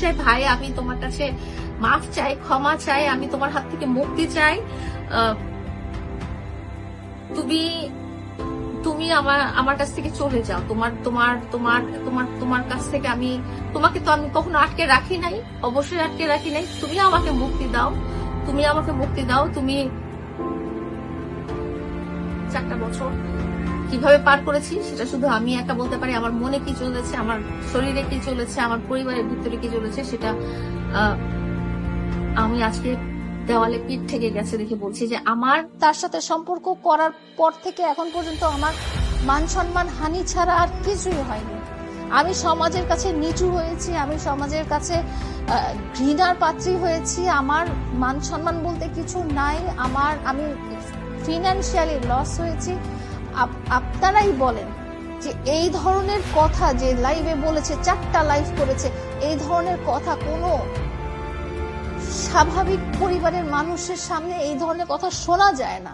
চাই ভাই, আমি তোমার কাছে মাফ চাই, ক্ষমা চাই, আমি তোমার হাত থেকে মুক্তি চাই। তুমি তুমি আমার কাছ থেকে চলে যাও। তোমার তোমার তোমার তোমার তোমার কাছ থেকে তোমাকে তো আমি কখনো আটকে রাখি নাই, অবশ্যই আটকে রাখি নাই। তুমি আমাকে মুক্তি দাও, তুমি আমাকে মুক্তি দাও। তুমি 4টা বছর কিভাবে পার করেছি সেটা শুধু আমি একা বলতে পারি। আমার মনে কি চলেছে, আমার শরীরে কি চলেছে, আমার পরিবারের ভিতরে কি চলেছে, সেটা আমি আজকে দেওয়ালে পিঠ থেকে গেছে দেখে বলছি যে আমার তার সাথে সম্পর্ক করার পর থেকে এখন পর্যন্ত আমার মান সম্মান হানি ছাড়া আর কিছুই হয়নি। আমি সমাজের কাছে নিচু হয়েছি, আমি সমাজের কাছে ঘৃণার পাত্রী হয়েছি। আমার মান সম্মান বলতে কিছু নাই। আমি ফিনান্সিয়ালি লস হয়েছি। আপনারাই বলেন যে এই ধরনের কথা যে লাইভে বলেছে, 4টা লাইভ করেছে, এই ধরনের কথা কোনো স্বাভাবিক পরিবারের মানুষের সামনে এই ধরনের কথা শোনা যায় না।